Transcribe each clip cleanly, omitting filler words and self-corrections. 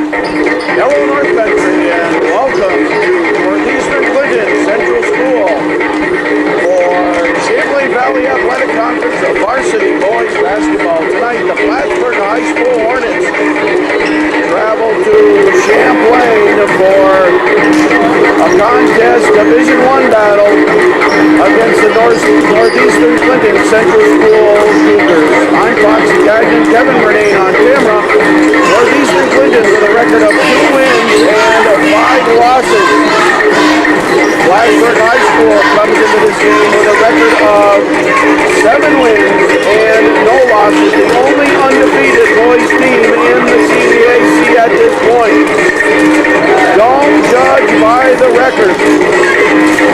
Hello, North Country, and welcome to Northeastern Clinton Central School for Champlain Valley Athletic Conference of Varsity Boys Basketball. Tonight, the Plattsburgh High School Hornets travel to Champlain for a contest, Division I battle against the Northeastern Clinton Central School Cougars. I'm Foxy Gagnon, Kevin Renee on camera. Northeastern Clinton with a record of 2 wins and 5 losses. Plattsburgh High School comes into this game with a record of 7 wins and no losses. The only undefeated boys team in the CVAC at this point. Don't judge by the record.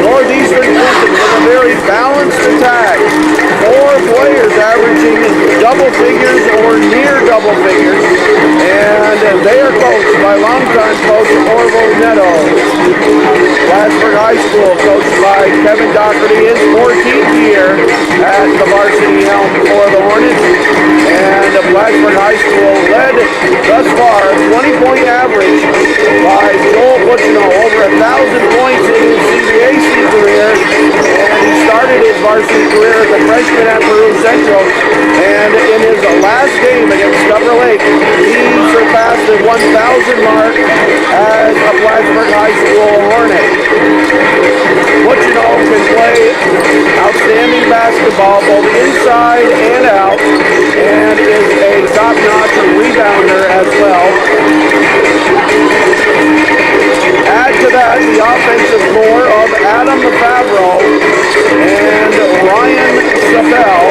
Northeastern Clinton with a very balanced attack. 4 players averaging double figures or near double figures. And they are coached by longtime coach Orville Netto. Plattsburgh High School coached by Kevin Doherty, his 14th year at the varsity helm for the Hornets. And Plattsburgh High School led thus far 20-point average by Joel Butchino, over 1,000 points in his CVAC career. And he started his varsity career as a freshman at Peru Central. And in his last game against Cover Lake, he surpassed the 1,000 mark as a Plattsburgh High School Hornet. Butchino can play outstanding basketball both inside and out, and is a top-notch rebounder as well. Add to that the offensive core of Adam Favreau and Ryan Sapel.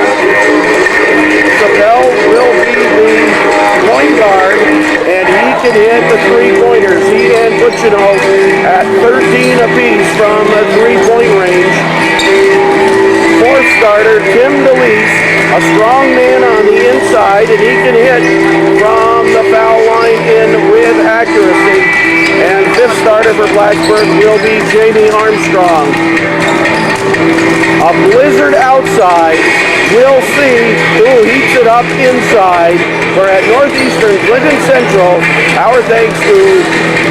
Sapel will be the point guard, and he can hit the 3-pointers. He and Butchino at 13 apiece from the 3-point range. Fourth starter, Tim DeLeese, a strong man on the inside, and he can hit from the foul line in with accuracy. And fifth starter for Plattsburgh will be Jamie Armstrong. A blizzard outside. We'll see who heats it up inside. For at Northeastern Clinton Central, our thanks to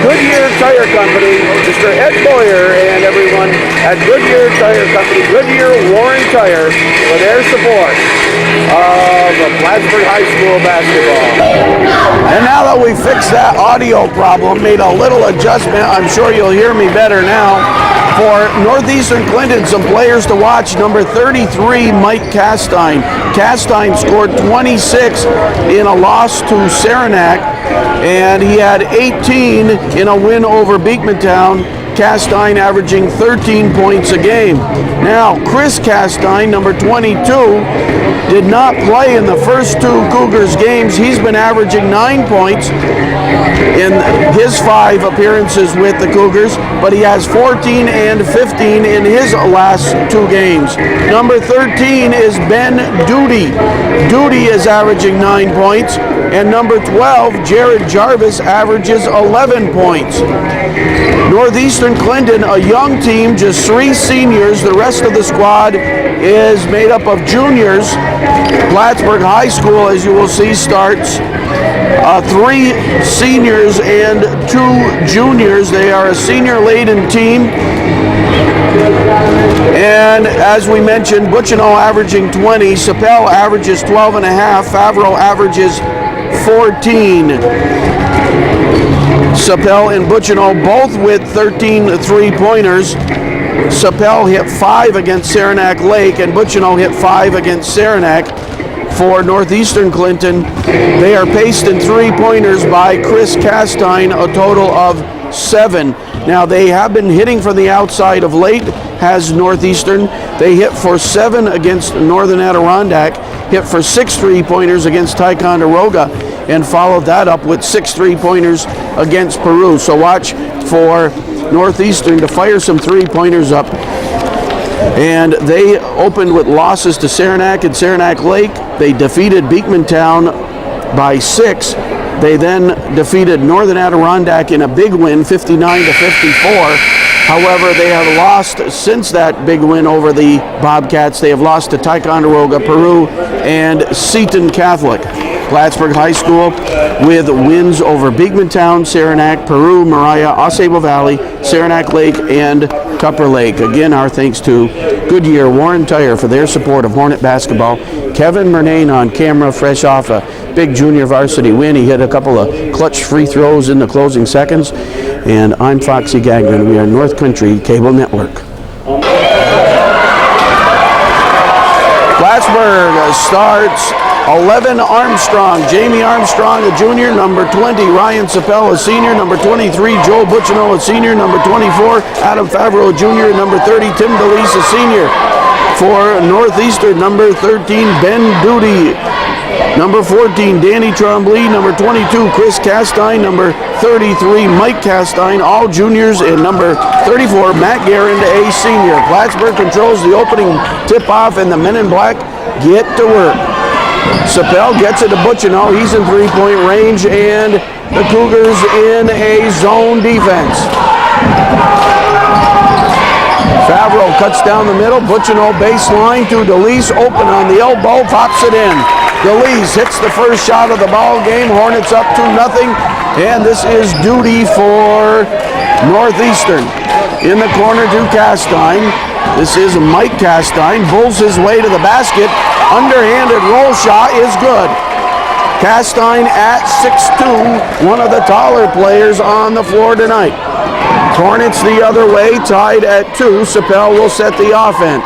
Goodyear Tire Company, Mr. Ed Boyer, and everyone at Goodyear Tire Company, Goodyear Warren Tire, for their support of Plattsburgh High School basketball. And now that we fixed that audio problem, made a little adjustment, I'm sure you'll hear me better now. For Northeastern Clinton, some players to watch. Number 33, Mike Castine. Castine scored 26 in a loss to Saranac, and he had 18 in a win over Beekmantown. Castine averaging 13 points a game. Now, Chris Castine, number 22, did not play in the first 2 Cougars games. He's been averaging 9 points in his 5 appearances with the Cougars, but he has 14 and 15 in his last 2 games. Number 13 is Ben Doody. Doody is averaging 9 points, and number 12, Jared Jarvis, averages 11 points. Northeastern Clinton, a young team, just 3 seniors. The rest of the squad is made up of juniors. Plattsburgh High School, as you will see, starts 3 seniors and 2 juniors. They are a senior-laden team. And as we mentioned, Butchino averaging 20, Sapel averages 12.5, Favreau averages 14. Sapel and Butchino both with 13 3-pointers. Sapel hit 5 against Saranac Lake, and Butchino hit 5 against Saranac. For Northeastern Clinton, they are paced in 3-pointers by Chris Castine, a total of 7. Now, they have been hitting from the outside of late, has Northeastern. They hit for 7 against Northern Adirondack, hit for 6 3-pointers against Ticonderoga, and followed that up with 6 3-pointers against Peru. So watch for Northeastern to fire some 3-pointers up. And they opened with losses to Saranac and Saranac Lake. They defeated Beekmantown by 6. They then defeated Northern Adirondack in a big win, 59-54. However, they have lost since that big win over the Bobcats. They have lost to Ticonderoga, Peru, and Seton Catholic. Plattsburgh High School with wins over Beekmantown, Saranac, Peru, Mariah, Osable Valley, Saranac Lake, and Tupper Lake. Again, our thanks to Goodyear Warren Tire for their support of Hornet basketball. Kevin Murnane on camera, fresh off a big junior varsity win. He hit a couple of clutch free throws in the closing seconds. And I'm Foxy Gagnon. We are North Country Cable Network. Plattsburgh starts 11 Armstrong. Jamie Armstrong, a junior. Number 20, Ryan Sapel, a senior. Number 23, Joel Butchino, a senior. Number 24, Adam Favreau, a junior. Number 30, Tim DeLeese, a senior. For Northeastern, number 13, Ben Duty. Number 14, Danny Trombley. Number 22, Chris Castine. Number 33, Mike Castine, all juniors. And number 34, Matt Garand, a senior. Plattsburgh controls the opening tip-off, and the men in black get to work. Sapel gets it to Butchino. He's in three-point range, and the Cougars in a zone defense. Favreau cuts down the middle. Butchino baseline to DeLeese. Open on the elbow. Pops it in. DeLeese hits the first shot of the ball game. Hornets up 2-0. And this is duty for Northeastern. In the corner to Castine. This is Mike Castine. Bulls his way to the basket. Underhanded roll shot is good. Castine at 6'2", one of the taller players on the floor tonight. Hornets the other way, tied at 2. Sapel will set the offense.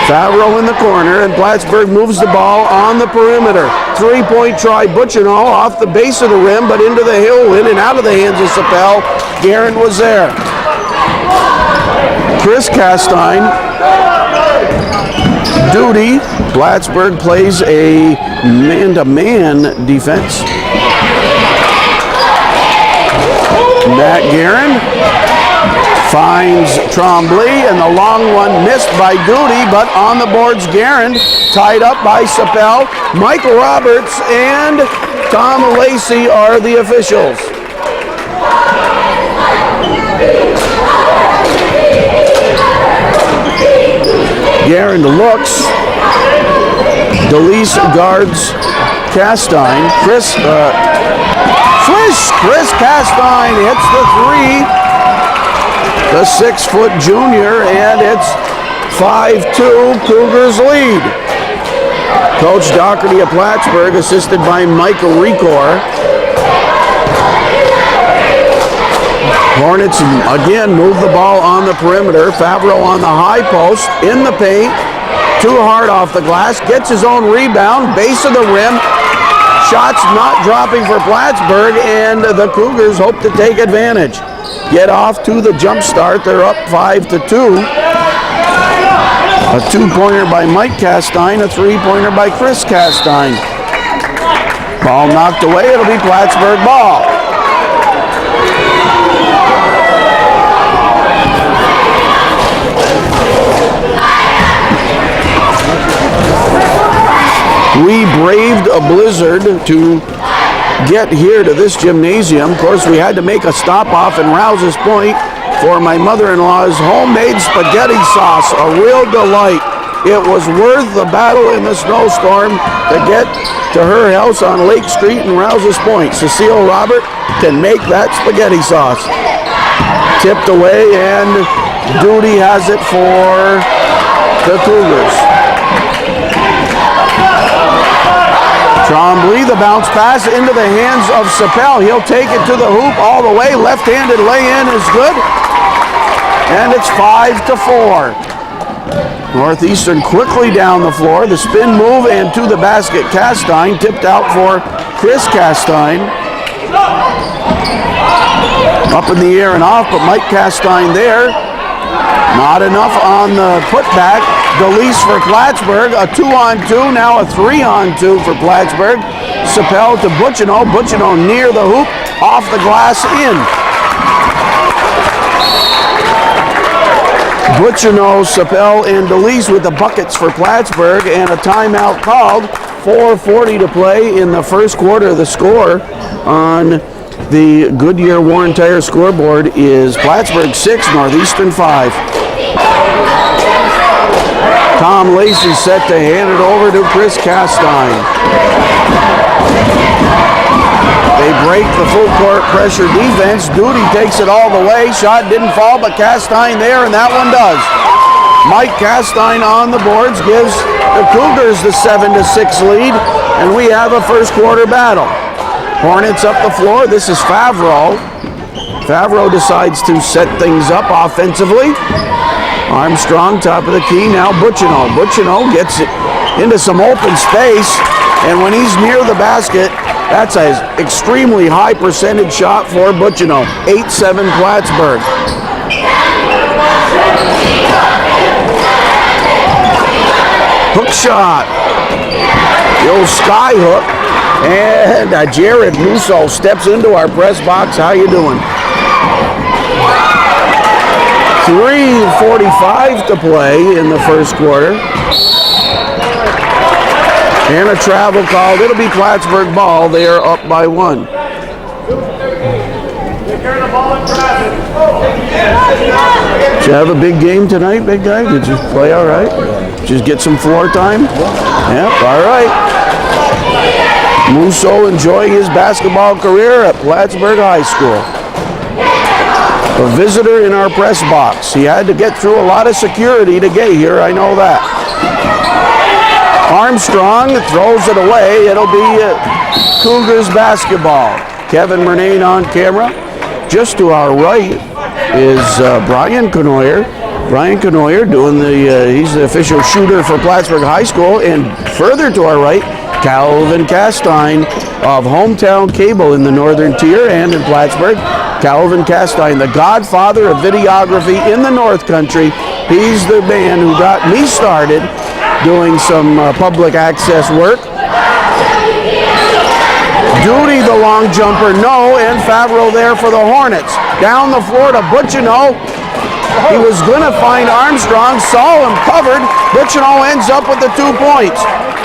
Favreau in the corner, and Plattsburgh moves the ball on the perimeter. Three-point try, Butchino off the base of the rim, but into the hill, in and out of the hands of Sapel. Garand was there. Chris Castine. Duty. Plattsburgh plays a man-to-man defense. Matt Garand finds Trombley, and the long one missed by Duty, but on the boards Garand, tied up by Sapel. Michael Roberts and Tom Lacey are the officials. Garand looks. DeLeese guards Castine. Chris Castine hits the three. The 6-foot junior, and it's 5-2, Cougars lead. Coach Doherty of Plattsburgh, assisted by Michael Recor. Hornets again move the ball on the perimeter. Favreau on the high post, in the paint. Too hard off the glass, gets his own rebound, base of the rim. Shots not dropping for Plattsburgh, and the Cougars hope to take advantage. Get off to the jump start. They're up 5-2. A two-pointer by Mike Castine, a three-pointer by Chris Castine. Ball knocked away. It'll be Plattsburgh ball. We braved a blizzard to get here to this gymnasium. Of course, we had to make a stop off in Rouse's Point for my mother-in-law's homemade spaghetti sauce, a real delight. It was worth the battle in the snowstorm to get to her house on Lake Street in Rouse's Point. Cecile Robert can make that spaghetti sauce. Tipped away, and Duty has it for the Cougars. Trombley, the bounce pass into the hands of Sapel. He'll take it to the hoop all the way. Left-handed lay-in is good. And it's 5-4. Northeastern quickly down the floor. The spin move and to the basket. Castine tipped out for Chris Castine. Up in the air and off, but Mike Castine there. Not enough on the putback. DeLeese for Plattsburgh, a 2-on-2, now a 3-on-2 for Plattsburgh. Sapel to Butchino. Butchino near the hoop, off the glass, in. Butchino, Sapel, and DeLeese with the buckets for Plattsburgh, and a timeout called. 4:40 to play in the first quarter. The score on the Goodyear Warren Tire scoreboard is Plattsburgh 6, Northeastern 5. Tom Lacey set to hand it over to Chris Castine. They break the full court pressure defense. Duty takes it all the way. Shot didn't fall, but Castine there, and that one does. Mike Castine on the boards gives the Cougars the 7-6 lead, and we have a first quarter battle. Hornets up the floor. This is Favreau. Favreau decides to set things up offensively. Armstrong, top of the key. Now Buccino. Buccino gets it into some open space, and when he's near the basket, that's an extremely high percentage shot for Buccino. 8-7 Plattsburgh. Hook shot. The old sky hook. And Jared Musso steps into our press box. How you doing? 3:45 to play in the first quarter. And a travel called. It'll be Plattsburgh ball. They are up by 1. Did you have a big game tonight, big guy? Did you play all right? Just get some floor time? Yep, all right. Musso enjoying his basketball career at Plattsburgh High School. A visitor in our press box. He had to get through a lot of security to get here, I know that. Armstrong throws it away. It'll be Cougars basketball. Kevin Murnane on camera. Just to our right is Brian Conoyer. Brian Conoyer doing he's the official shooter for Plattsburgh High School. And further to our right, Calvin Castine of Hometown Cable in the Northern Tier and in Plattsburgh. Calvin Castine, the godfather of videography in the North Country. He's the man who got me started doing some public access work. Duty, the long jumper, no, and Favreau there for the Hornets. Down the floor to Buccino. He was going to find Armstrong, saw him covered. Buccino ends up with the 2 points.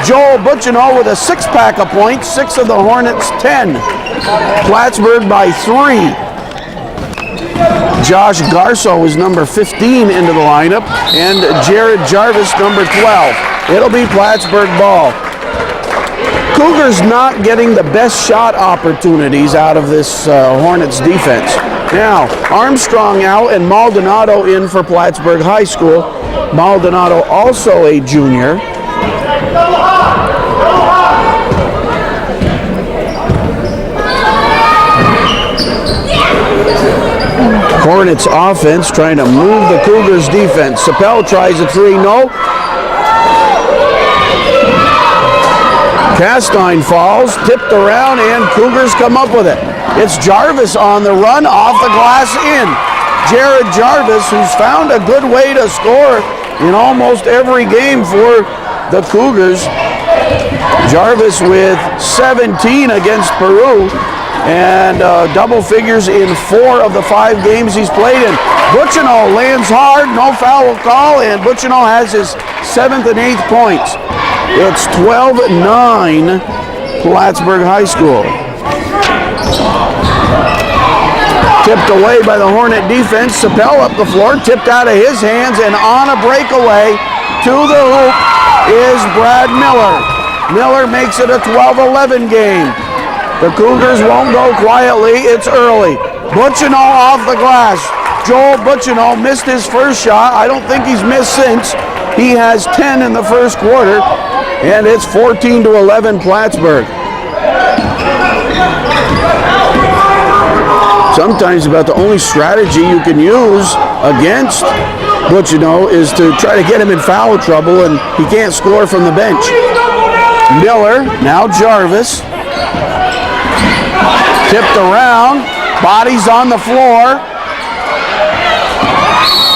Joel Buccino with a 6-pack of points, 6 of the Hornets' 10. Plattsburgh by 3. Josh Garso is number 15 into the lineup, and Jared Jarvis number 12. It'll be Plattsburgh ball. Cougars not getting the best shot opportunities out of this Hornets defense. Now, Armstrong out and Maldonado in for Plattsburgh High School. Maldonado also a junior. Hornets offense trying to move the Cougars defense. Sapel tries a 3, no. Castine falls, tipped around, and Cougars come up with it. It's Jarvis on the run, off the glass, in. Jared Jarvis, who's found a good way to score in almost every game for the Cougars. Jarvis with 17 against Peru, and double figures in 4 of the 5 games he's played in. Buccino lands hard, no foul call, and Buccino has his 7th and 8th points. It's 12-9 Plattsburgh High School. Tipped away by the Hornet defense. Sapel up the floor, tipped out of his hands, and on a breakaway to the hoop is Brad Miller. Miller makes it a 12-11 game. The Cougars won't go quietly. It's early. Buccino off the glass. Joel Buccino missed his first shot. I don't think he's missed since. He has 10 in the first quarter, and it's 14-11 Plattsburgh. Sometimes about the only strategy you can use against Buccino is to try to get him in foul trouble, and he can't score from the bench. Miller, now Jarvis. Tipped around, bodies on the floor,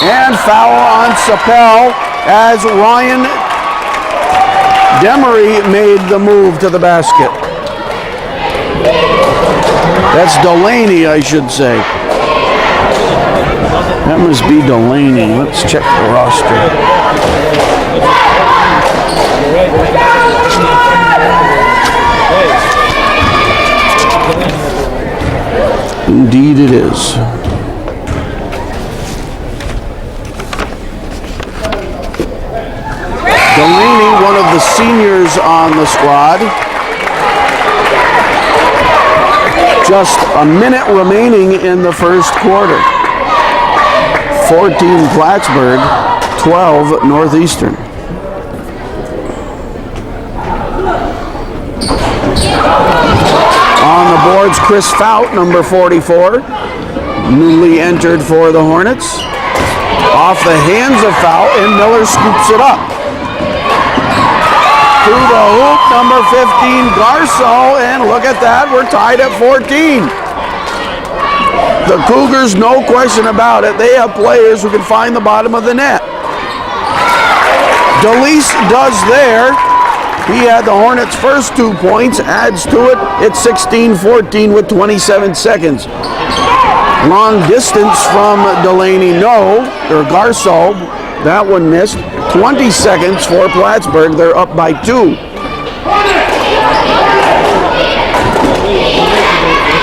and foul on Sapel as Ryan Demery made the move to the basket. That's Delaney, I should say. That must be Delaney. Let's check the roster. Indeed it is. Delaney, one of the seniors on the squad. Just a minute remaining in the first quarter. 14 Plattsburgh, 12 Northeastern. On the boards, Chris Fout, number 44, newly entered for the Hornets. Off the hands of Fout, and Miller scoops it up. To the hoop, number 15, Garceau, and look at that, we're tied at 14. The Cougars, no question about it, they have players who can find the bottom of the net. DeLeese does there. He had the Hornets' first 2 points, adds to it. It's 16-14 with 27 seconds. Long distance from Delaney, Garceau. That one missed. 20 seconds for Plattsburgh. They're up by 2.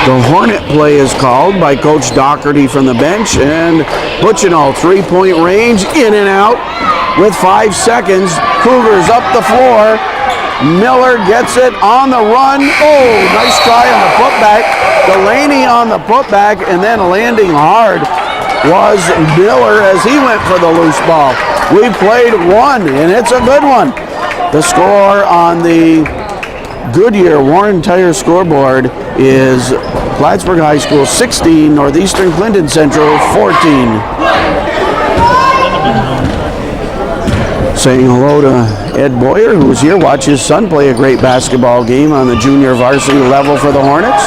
The Hornet play is called by Coach Doherty from the bench. And Butchino, 3-point range, in and out with 5 seconds. Cougars up the floor. Miller gets it on the run. Oh, nice try on the putback. Delaney on the putback, and then landing hard was Miller as he went for the loose ball. We played one, and it's a good one. The score on the Goodyear Warren Tire scoreboard is Plattsburgh High School 16, Northeastern Clinton Central 14. Saying hello to Ed Boyer, who was here. Watch his son play a great basketball game on the junior varsity level for the Hornets.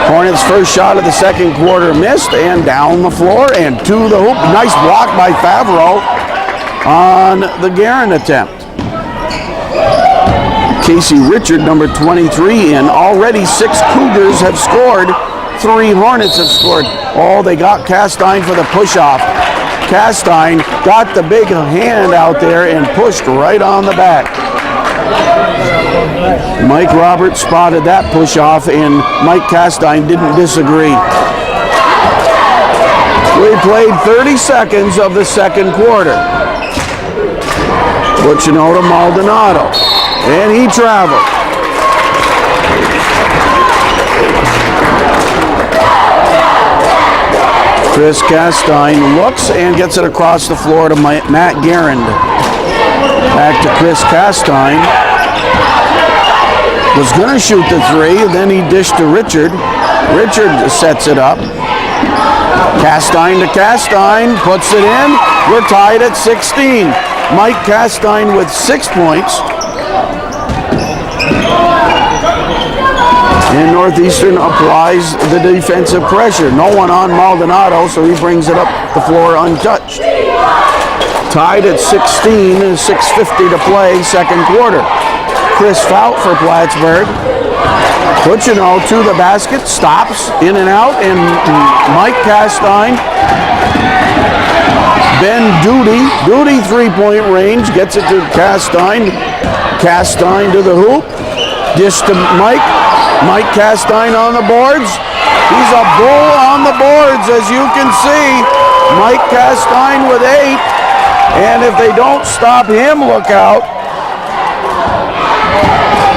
Hornets' first shot of the second quarter missed, and down the floor and to the hoop. Nice block by Favreau on the Guerin attempt. Casey Richard, number 23, and already 6 Cougars have scored. 3 Hornets have scored. Oh, they got Castine for the push-off. Castine got the big hand out there and pushed right on the back. Mike Roberts spotted that push-off, and Mike Castine didn't disagree. We played 30 seconds of the second quarter. Butchino to Maldonado, and he traveled. Chris Castine looks and gets it across the floor to Matt Garand. Back to Chris Castine. Was going to shoot the 3, then he dished to Richard. Richard sets it up. Castine to Castine, puts it in. We're tied at 16. Mike Castine with 6 points. And Northeastern applies the defensive pressure. No one on Maldonado, so he brings it up the floor untouched. Tied at 16, 6:50 to play, second quarter. Chris Fout for Plattsburgh. Butchino to the basket, stops, in and out, and Mike Castine. Ben Duty 3-point range, gets it to Castine. Castine to the hoop. Dish to Mike. Mike Castine on the boards. He's a bull on the boards, as you can see. Mike Castine with 8. And if they don't stop him, look out.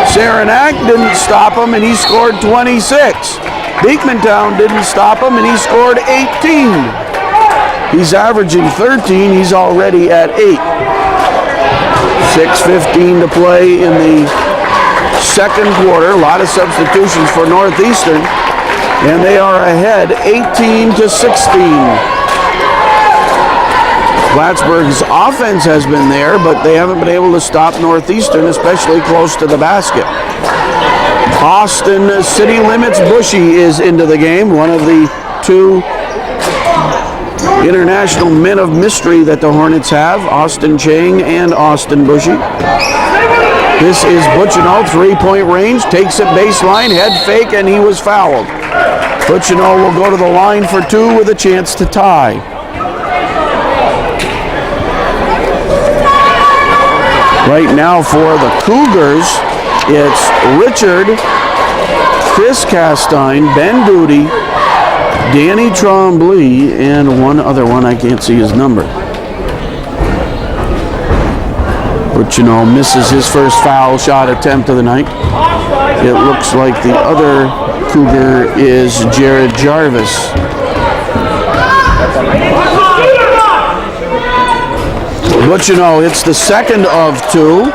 Saranac didn't stop him, and he scored 26. Beekmantown didn't stop him, and he scored 18. He's averaging 13. He's already at 8. 6:15 to play in the second quarter. A lot of substitutions for Northeastern, and they are ahead 18-16. Plattsburgh's offense has been there, but they haven't been able to stop Northeastern, especially close to the basket. Austin City Limits Bushy is into the game, one of the 2 international men of mystery that the Hornets have, Austin Chang and Austin Bushy. This is Butchino, 3-point range, takes it baseline, head fake, and he was fouled. Butchino will go to the line for 2 with a chance to tie. Right now for the Cougars, it's Richard, Chris Castine, Ben Duty, Danny Trombley, and one other one, I can't see his number. Butchino misses his first foul shot attempt of the night. It looks like the other Cougar is Jared Jarvis. Butchino hits the second of two.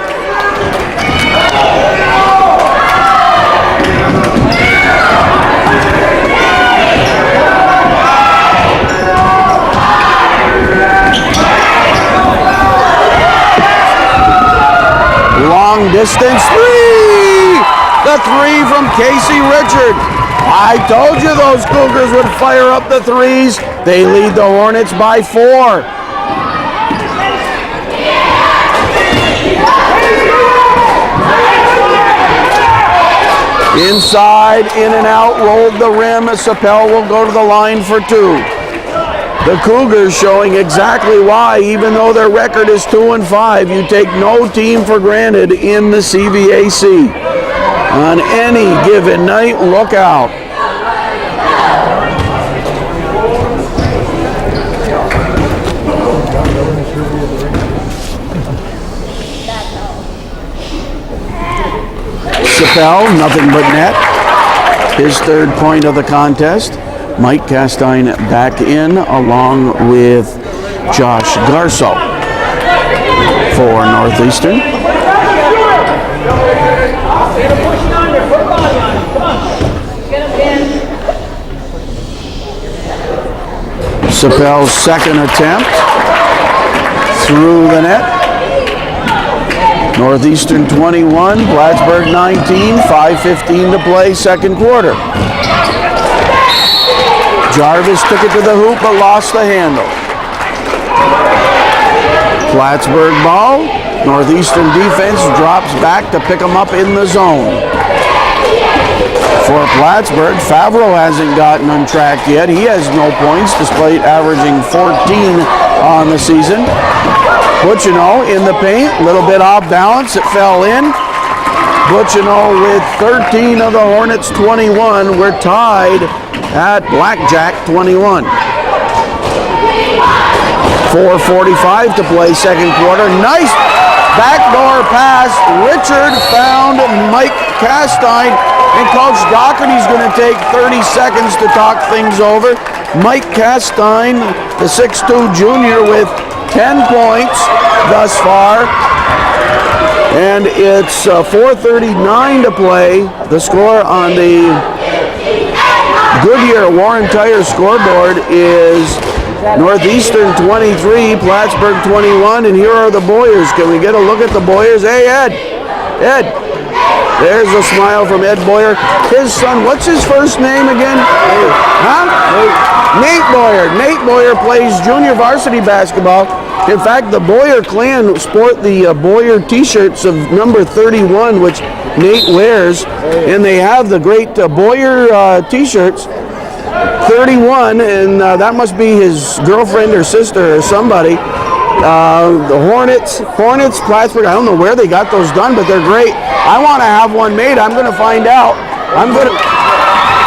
Long distance three! The three from Casey Richard. I told you those Cougars would fire up the threes. They lead the Hornets by 4. Inside, in and out, rolled the rim. Sapel will go to the line for 2. The Cougars showing exactly why, even though their record is 2-5, you take no team for granted in the CVAC. On any given night, look out. Sapel, nothing but net. His third point of the contest. Mike Castine back in along with Josh Garso for Northeastern. Sapel's second attempt through the net. Northeastern 21, Plattsburgh 19, 5:15 to play, second quarter. Jarvis took it to the hoop but lost the handle. Plattsburgh ball. Northeastern defense drops back to pick them up in the zone. For Plattsburgh, Favreau hasn't gotten on track yet. He has no points despite averaging 14 on the season. Butchino in the paint, a little bit off balance, it fell in. Butchino with 13 of the Hornets 21. We're tied at Blackjack 21. 4:45 to play second quarter. Nice backdoor pass. Richard found Mike Castine, and Coach Doherty's going to take 30 seconds to talk things over. Mike Castine, the 6'2 junior, with 10 points thus far. And it's 4:39 to play. The score on the Goodyear Warren Tire scoreboard is Northeastern 23, Plattsburgh 21, and here are the Boyers. Can we get a look at the Boyers? Hey, Ed. Ed. There's a smile from Ed Boyer. His son, what's his first name again? Huh? Nate Boyer. Nate Boyer plays junior varsity basketball. In fact, the Boyer clan sport the Boyer t-shirts of number 31, which Nate wears, and they have the great Boyer t-shirts, 31, and that must be his girlfriend or sister or somebody. The Hornets, Plattsburgh, I don't know where they got those done, but they're great. I want to have one made. I'm going to find out. I'm going to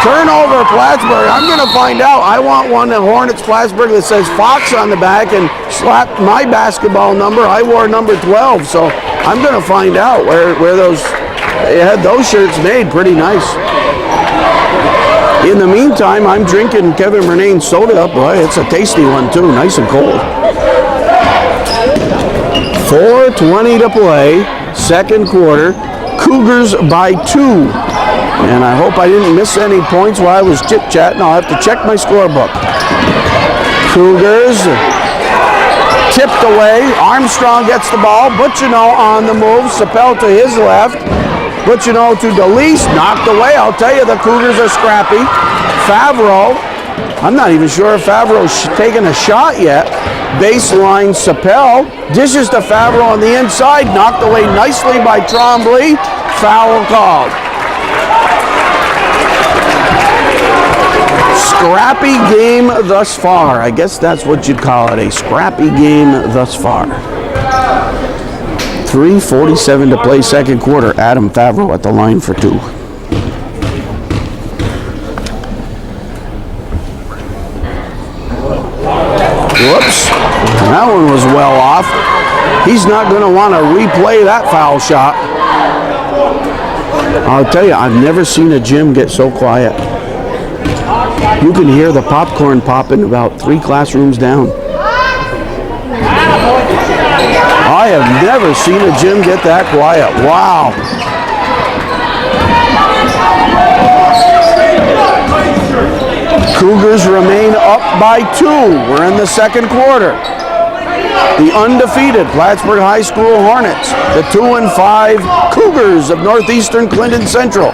turn over Plattsburgh. I'm going to find out. I want one at Hornets Plattsburgh that says Fox on the back and slap my basketball number. I wore number 12, so I'm going to find out where they had those shirts made. Pretty nice. In the meantime, I'm drinking Kevin Murnane's soda. Boy, it's a tasty one too, nice and cold. 4:20 to play, second quarter. Cougars by 2. And I hope I didn't miss any points while I was chit-chatting. I'll have to check my scorebook. Cougars tipped away. Armstrong gets the ball. Butchino on the move. Sapel to his left. Butchino to DeLeese, knocked away. I'll tell you, the Cougars are scrappy. Favreau, I'm not even sure if Favreau's taken a shot yet. Baseline Sapel, dishes to Favreau on the inside, knocked away nicely by Trombley. Foul called. Scrappy game thus far. I guess that's what you'd call it, a scrappy game thus far. 3:47 to play second quarter. Adam Favreau at the line for 2. Whoops. That one was well off. He's not going to want to replay that foul shot. I'll tell you, I've never seen a gym get so quiet. You can hear the popcorn popping about 3 classrooms down. I have never seen a gym get that quiet. Wow. Cougars remain up by 2. We're in the second quarter. The undefeated Plattsburgh High School Hornets, the 2-5 Cougars of Northeastern Clinton Central.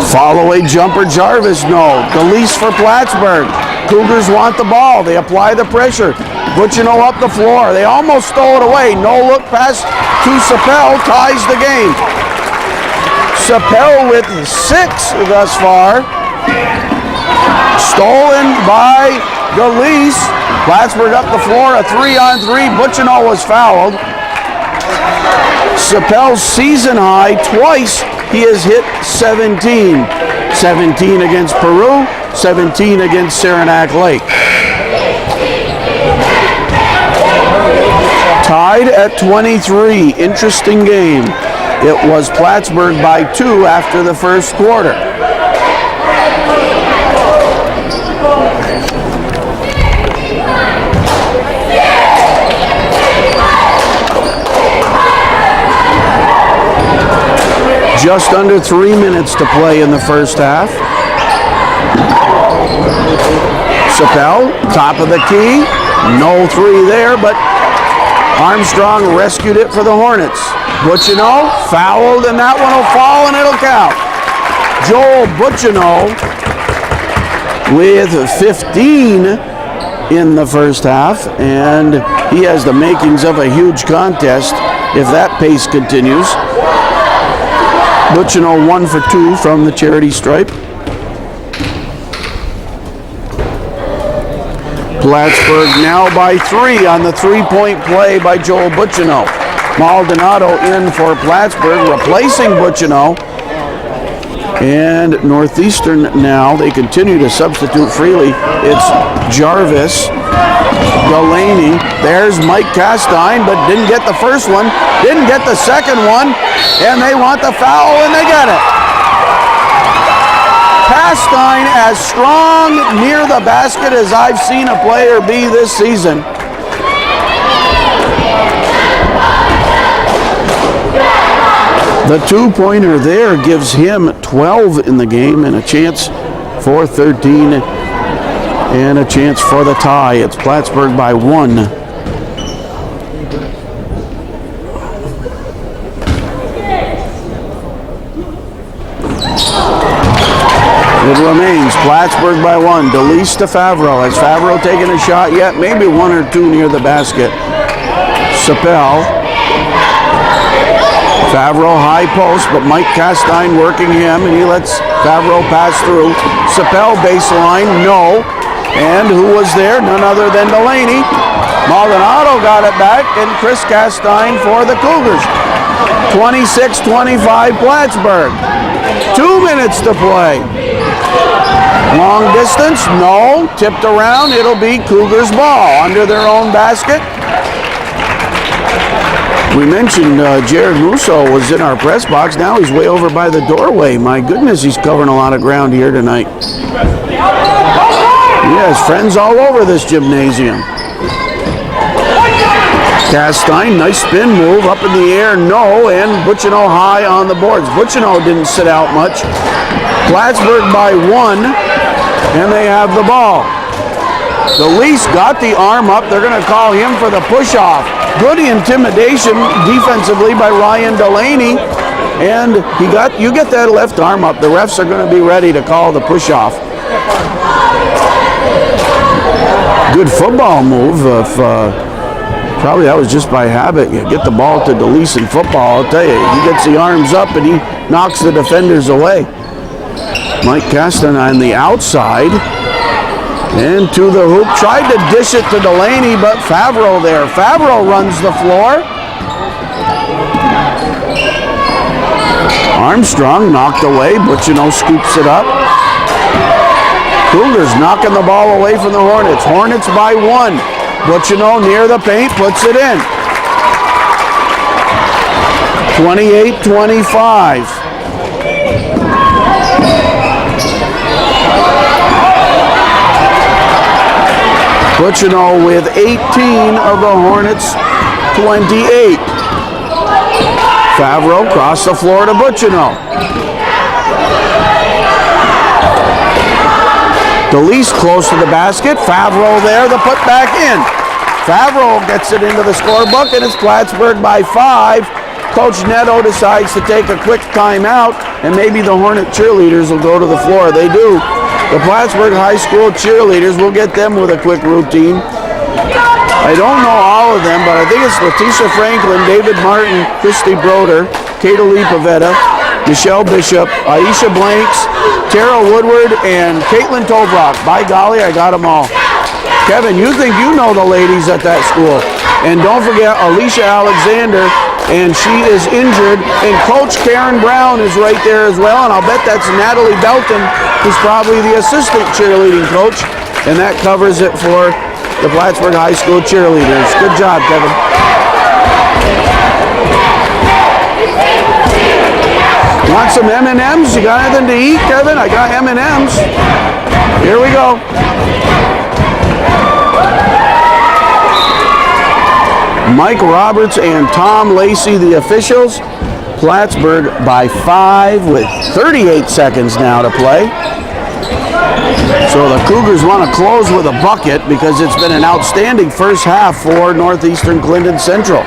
Follow-away jumper Jarvis, no. Release for Plattsburgh. Cougars want the ball. They apply the pressure. Butchino up the floor. They almost stole it away. No look pass to Sapel ties the game. Sapel with 6 thus far. Stolen by Galeese. Plattsburgh up the floor, a 3-on-3. Butchino was fouled. Sapel's season high, twice he has hit 17. 17 against Peru, 17 against Saranac Lake. Tied at 23, interesting game. It was Plattsburgh by 2 after the first quarter. Just under 3 minutes to play in the first half. Sapel, top of the key. No 3 there, but Armstrong rescued it for the Hornets. Butchino fouled, and that one will fall, and it'll count. Joel Butchino with 15 in the first half, and he has the makings of a huge contest if that pace continues. Butchino 1 for 2 from the charity stripe. Plattsburgh now by 3 on the 3-point play by Joel Butchino. Maldonado in for Plattsburgh, replacing Butchino. And Northeastern now, they continue to substitute freely. It's Jarvis, Delaney. There's Mike Castine, but didn't get the first one, didn't get the second one, and they want the foul, and they get it. Castine as strong near the basket as I've seen a player be this season. The 2-pointer there gives him 12 in the game and a chance for 13 and a chance for the tie. It's Plattsburgh by 1. It remains Plattsburgh by 1. Delis to Favreau. Has Favreau taken a shot yet? Maybe 1 or 2 near the basket. Sapel. Favreau high post, but Mike Castine working him, and he lets Favreau pass through. Sapel baseline, no. And who was there? None other than Delaney. Maldonado got it back, and Chris Castine for the Cougars. 26-25 Plattsburgh. 2 minutes to play. Long distance, no. Tipped around, it'll be Cougars ball under their own basket. We mentioned Jared Musso was in our press box. Now he's way over by the doorway. My goodness, he's covering a lot of ground here tonight. He has friends all over this gymnasium. Castine, nice spin move up in the air, no, and Butchino high on the boards. Butchino didn't sit out much. Plattsburgh by 1, and they have the ball. Delis got the arm up. They're going to call him for the push-off. Good intimidation defensively by Ryan Delaney, and you get that left arm up. The refs are going to be ready to call the push-off. Good football move. Probably that was just by habit. You get the ball to Delis in football, I'll tell you. He gets the arms up and he knocks the defenders away. Mike Caston on the outside. And to the hoop. Tried to dish it to Delaney, but Favreau there. Favreau runs the floor. Armstrong knocked away. Butchino scoops it up. Cougars knocking the ball away from the Hornets. Hornets by 1. Butchino near the paint, puts it in. 28-25. Butchino with 18 of the Hornets' 28. Favreau across the floor to Butchino. DeLeese close to the basket. Favreau there, the put back in. Favreau gets it into the scorebook, and it's Plattsburgh by 5. Coach Neto decides to take a quick timeout, and maybe the Hornet cheerleaders will go to the floor. They do. The Plattsburgh High School cheerleaders, we'll get them with a quick routine. I don't know all of them, but I think it's Letitia Franklin, David Martin, Christy Broder, Katalee Pavetta, Michelle Bishop, Aisha Blanks, Tara Woodward, and Caitlin Tobrock. By golly, I got them all. Kevin, you think you know the ladies at that school. And don't forget Alicia Alexander, and she is injured. And Coach Karen Brown is right there as well, and I'll bet that's Natalie Belton, who's probably the assistant cheerleading coach. And that covers it for the Plattsburgh High School cheerleaders. Good job, Kevin. Want some M&Ms? You got anything to eat, Kevin? I got M&Ms. Here we go. Mike Roberts and Tom Lacey, the officials. Plattsburgh by 5 with 38 seconds now to play. So the Cougars want to close with a bucket because it's been an outstanding first half for Northeastern Clinton Central.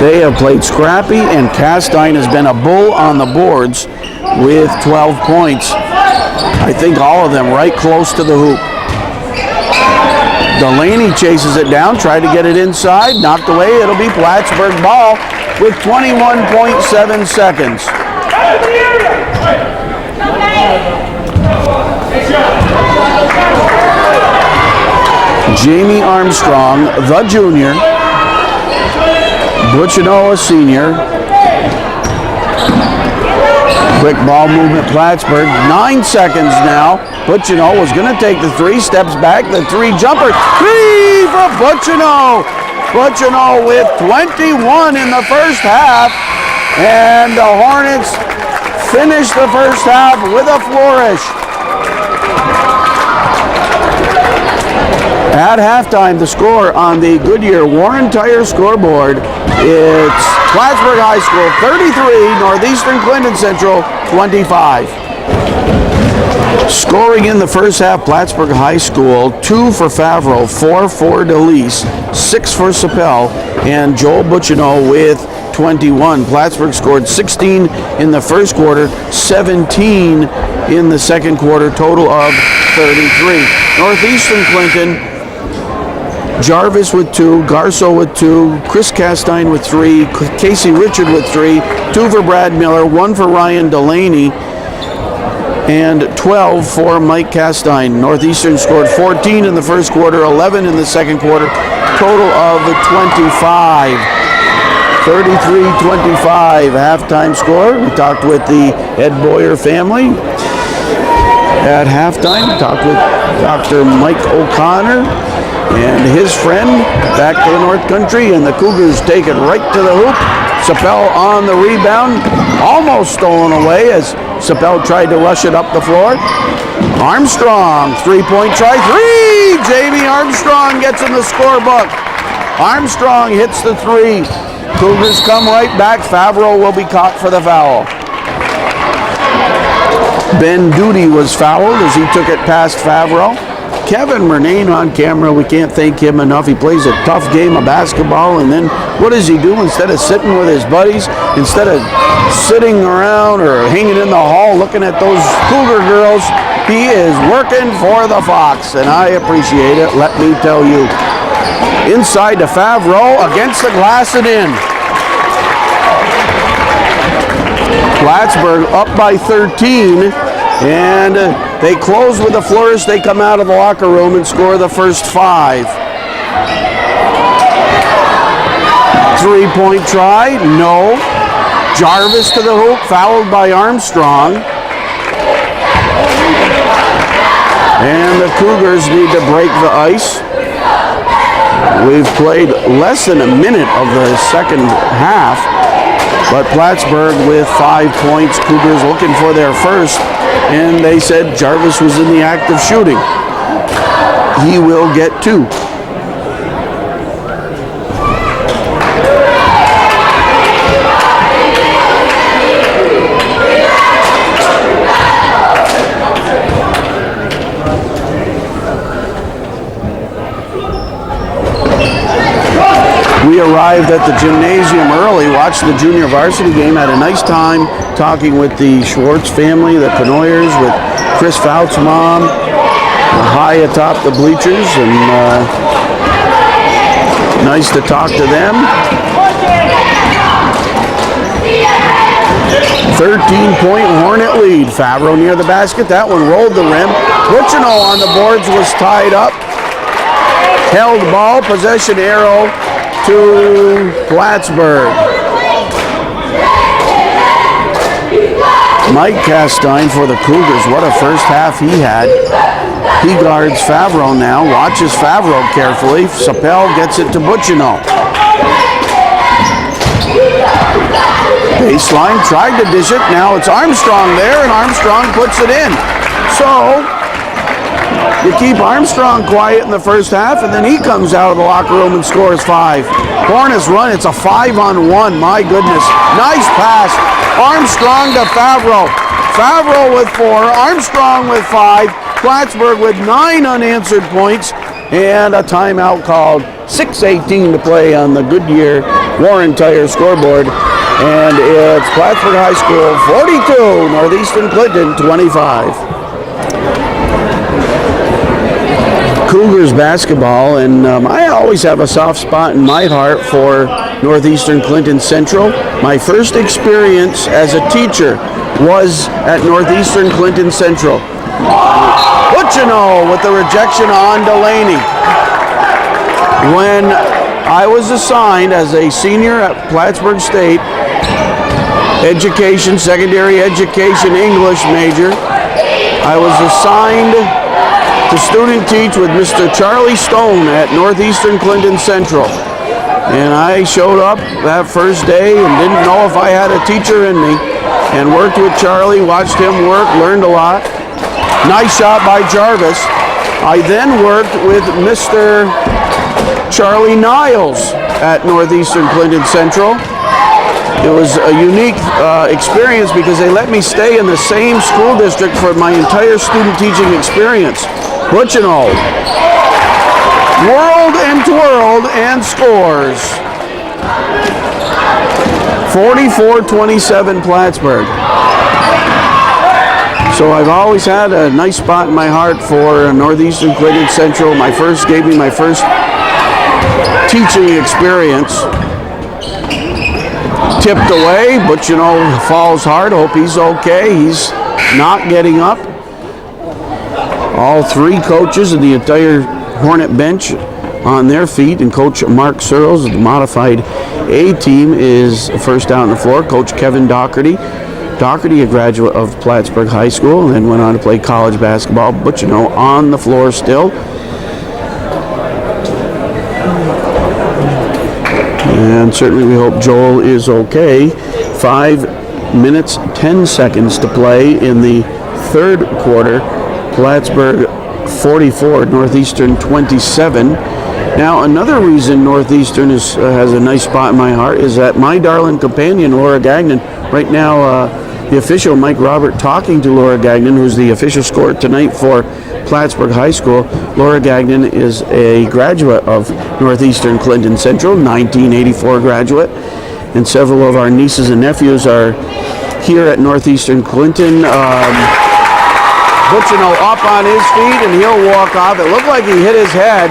They have played scrappy, and Castine has been a bull on the boards with 12 points. I think all of them right close to the hoop. Delaney chases it down, tried to get it inside, knocked away. It'll be Plattsburgh ball with 21.7 seconds. Jamie Armstrong, the junior. Butchino, a senior. Quick ball movement, Plattsburgh. 9 seconds now. Butchino was going to take the 3, steps back, the 3 jumper. 3 for Butchino. Butchino with 21 in the first half. And the Hornets finish the first half with a flourish. At halftime, the score on the Goodyear Warren Tire scoreboard, it's Plattsburgh High School 33, Northeastern Clinton Central 25. Scoring in the first half, Plattsburgh High School, 2 for Favreau, 4 for DeLeese, 6 for Sapel, and Joel Butchino with 21. Plattsburgh scored 16 in the first quarter, 17 in the second quarter, total of 33. Northeastern Clinton, Jarvis with 2, Garso with 2, Chris Castine with 3, Casey Richard with 3, 2 for Brad Miller, 1 for Ryan Delaney, and 12 for Mike Castine. Northeastern scored 14 in the first quarter, 11 in the second quarter, total of 25. 33-25 halftime score. We talked with the Ed Boyer family at halftime. Talked with Dr. Mike O'Connor and his friend back to the North Country, and the Cougars take it right to the hoop. Sapel on the rebound, almost stolen away as Sapel tried to rush it up the floor. Armstrong, 3-point try, 3! Jamie Armstrong gets in the scorebook. Armstrong hits the 3. Cougars come right back. Favreau will be caught for the foul. Ben Duty was fouled as he took it past Favreau. Kevin Murnane on camera, we can't thank him enough. He plays a tough game of basketball, and then what does he do? Instead of sitting with his buddies, instead of sitting around or hanging in the hall looking at those Cougar girls, he is working for the Fox, and I appreciate it, let me tell you. Inside to Favreau, against the glass and in. Plattsburgh up by 13, and they close with a flourish. They come out of the locker room and score the first 5. 3-point try, no. Jarvis to the hoop, fouled by Armstrong. And the Cougars need to break the ice. We've played less than a minute of the second half, but Plattsburgh with 5 points. Cougars looking for their first, and they said Jarvis was in the act of shooting. He will get 2. We arrived at the gymnasium early, watched the junior varsity game, had a nice time talking with the Schwartz family, the Canoyers, with Chris Fout's mom, high atop the bleachers, and nice to talk to them. 13-point Hornet lead. Favreau near the basket. That one rolled the rim. Butchino on the boards was tied up. Held ball, possession arrow to Plattsburgh. Mike Castine for the Cougars. What a first half he had. He guards Favreau now. Watches Favreau carefully. Sapel gets it to Butchino. Baseline, tried to dish it. Now it's Armstrong there, and Armstrong puts it in. So you keep Armstrong quiet in the first half, and then he comes out of the locker room and scores 5. Hornets run. It's a 5-on-1. My goodness. Nice pass. Armstrong to Favreau. Favreau with 4. Armstrong with 5. Plattsburgh with 9 unanswered points, and a timeout called. 6:18 to play on the Goodyear Warren Tire scoreboard. And it's Plattsburgh High School 42, Northeastern Clinton 25. Cougars basketball, and I always have a soft spot in my heart for Northeastern Clinton Central. My first experience as a teacher was at Northeastern Clinton Central. Butchino with the rejection on Delaney. When I was assigned as a senior at Plattsburgh State, education, secondary education, English major, I was assigned to student teach with Mr. Charlie Stone at Northeastern Clinton Central. And I showed up that first day and didn't know if I had a teacher in me, and worked with Charlie, watched him work, learned a lot. Nice shot by Jarvis. I then worked with Mr. Charlie Niles at Northeastern Clinton Central. It was a unique experience because they let me stay in the same school district for my entire student teaching experience. Butchino whirled and twirled and scores. 44-27 Plattsburgh. So I've always had a nice spot in my heart for Northeastern Clinton Central. Gave me my first teaching experience. Tipped away, Butchino falls hard. Hope he's okay. He's not getting up. All 3 coaches and the entire Hornet bench on their feet, and Coach Mark Searles of the modified A team is first out on the floor. Coach Kevin Doherty. Doherty, a graduate of Plattsburgh High School, and then went on to play college basketball. Butchino on the floor still. And certainly we hope Joel is okay. 5 minutes, 10 seconds to play in the third quarter. Plattsburgh 44, Northeastern 27. Now, another reason Northeastern has a nice spot in my heart is that my darling companion, Laura Gagnon, right now the official, Mike Robert, talking to Laura Gagnon, who's the official scorer tonight for Plattsburgh High School. Laura Gagnon is a graduate of Northeastern Clinton Central, 1984 graduate, and several of our nieces and nephews are here at Northeastern Clinton. Butchino up on his feet, and he'll walk off. It looked like he hit his head.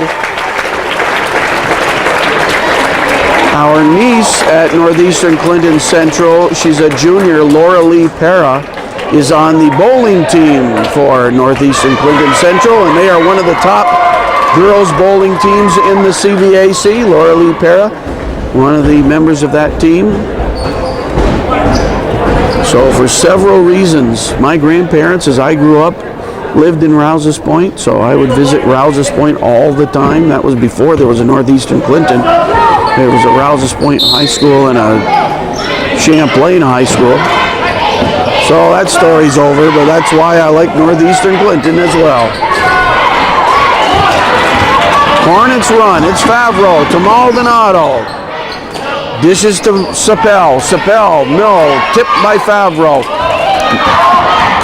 Our niece at Northeastern Clinton Central, she's a junior, Laura Lee Para, is on the bowling team for Northeastern Clinton Central, and they are one of the top girls bowling teams in the CVAC. Laura Lee Para, one of the members of that team. So for several reasons, my grandparents, as I grew up lived in Rouse's Point, so I would visit Rouse's Point all the time. That was before there was a Northeastern Clinton. There was a Rouse's Point High School and a Champlain High School. So that story's over, but that's why I like Northeastern Clinton as well. Hornets run. It's Favreau to Maldonado. Dishes to Sapel. Sapel, no. Tipped by Favreau.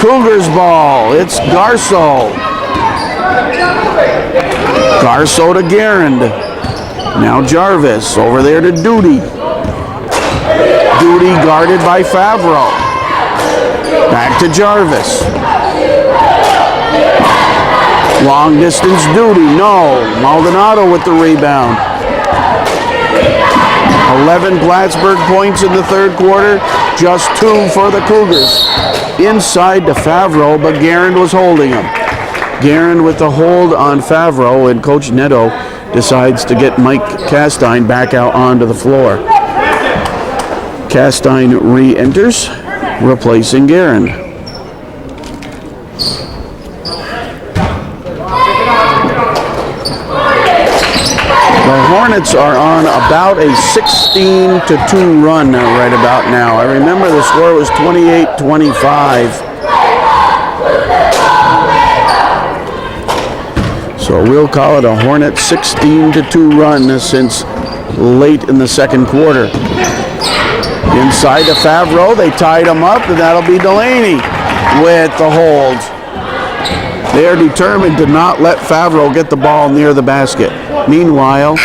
Cougars ball. It's Garceau. Garceau to Garand. Now Jarvis. Over there to Duty. Duty guarded by Favreau. Back to Jarvis. Long distance Duty. No. Maldonado with the rebound. 11 Plattsburgh points in the third quarter. Just 2 for the Cougars. Inside to Favreau, but Garand was holding him. Garand with the hold on Favreau, and Coach Neto decides to get Mike Castine back out onto the floor. Castine re-enters, replacing Garand. The Hornets are on about a 16-2 run right about now. I remember the score was 28-25. So we'll call it a Hornet 16-2 run since late in the second quarter. Inside to Favreau, they tied him up, and that'll be Delaney with the hold. They are determined to not let Favreau get the ball near the basket. Meanwhile,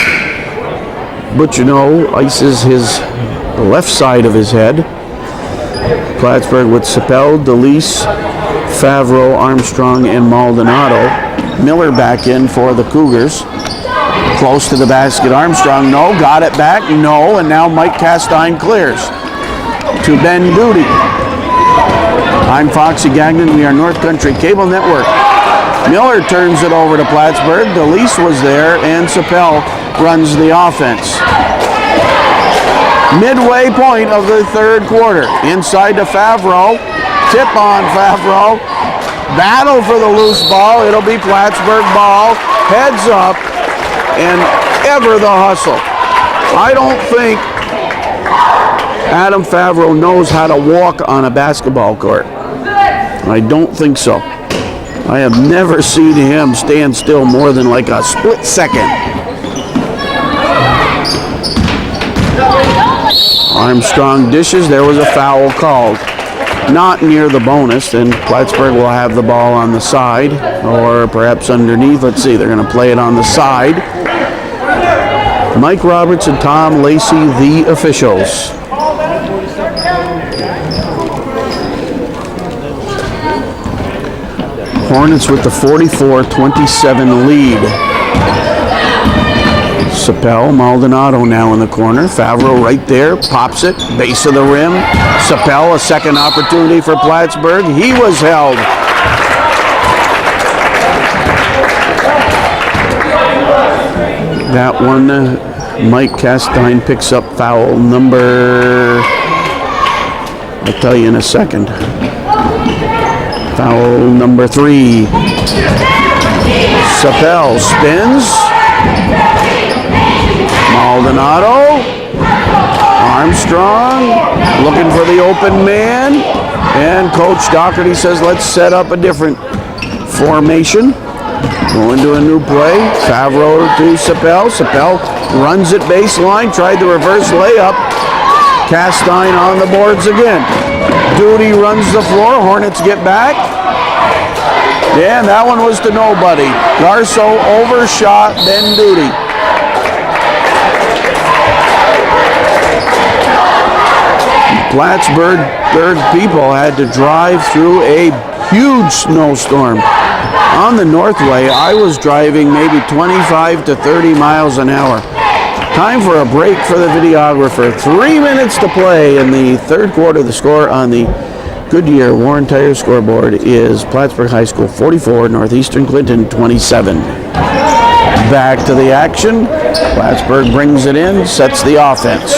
Butchino ices the left side of his head. Plattsburgh with Sapel, DeLeese, Favreau, Armstrong, and Maldonado. Miller back in for the Cougars. Close to the basket, Armstrong, no. Got it back, no. And now Mike Castine clears to Ben Duty. I'm Foxy Gagnon. We are North Country Cable Network. Miller turns it over to Plattsburgh. DeLeese was there, and Sapel runs the offense. Midway point of the third quarter. Inside to Favreau. Tip on Favreau. Battle for the loose ball. It'll be Plattsburgh ball. Heads up, and ever the hustle. I don't think Adam Favreau knows how to walk on a basketball court. I don't think so. I have never seen him stand still more than like a split second. Armstrong dishes. There was a foul called. Not near the bonus, and Plattsburgh will have the ball on the side, or perhaps underneath. Let's see, they're going to play it on the side. Mike Roberts and Tom Lacey, the officials. Hornets with the 44-27 lead. Sapel, Maldonado now in the corner. Favreau right there, pops it, base of the rim. Sapel, a second opportunity for Plattsburgh. He was held. That one, Mike Castine picks up foul number, I'll tell you in a second. Foul number 3. Sapel spins. Maldonado. Armstrong looking for the open man. And Coach Doherty says, let's set up a different formation. Going to a new play. Favreau to Sapel. Sapel runs it baseline. Tried the reverse layup. Castine on the boards again. Duty runs the floor. Hornets get back. And that one was to nobody. Garceau overshot Ben Duty. Plattsburgh people had to drive through a huge snowstorm. On the Northway, I was driving maybe 25 to 30 miles an hour. Time for a break for the videographer. 3 minutes to play in the third quarter. The score on the Goodyear Warren Tire scoreboard is Plattsburgh High School 44, Northeastern Clinton 27. Back to the action. Plattsburgh brings it in, sets the offense.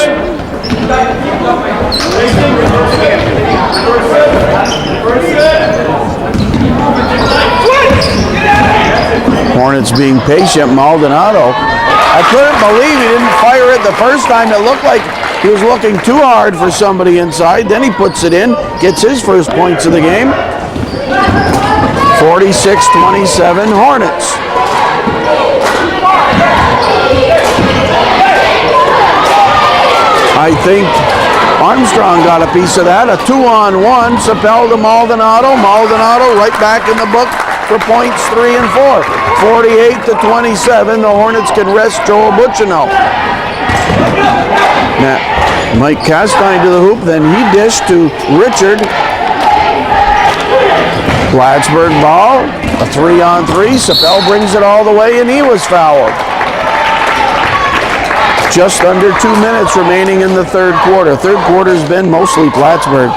Hornets being patient. Maldonado, I couldn't believe he didn't fire it the first time. It looked like he was looking too hard for somebody inside. Then he puts it in, gets his first points of the game. 46-27 Hornets. I think Armstrong got a piece of that. A 2-on-1. Sapel to Maldonado. Maldonado right back in the book for points 3 and 4. 48-27. The Hornets can rest Joel Bucciano. Now, Mike Castine to the hoop. Then he dished to Richard. Plattsburgh ball. A 3-on-3. Sapel brings it all the way, and he was fouled. Just under 2 minutes remaining in the third quarter. Third quarter's been mostly Plattsburgh.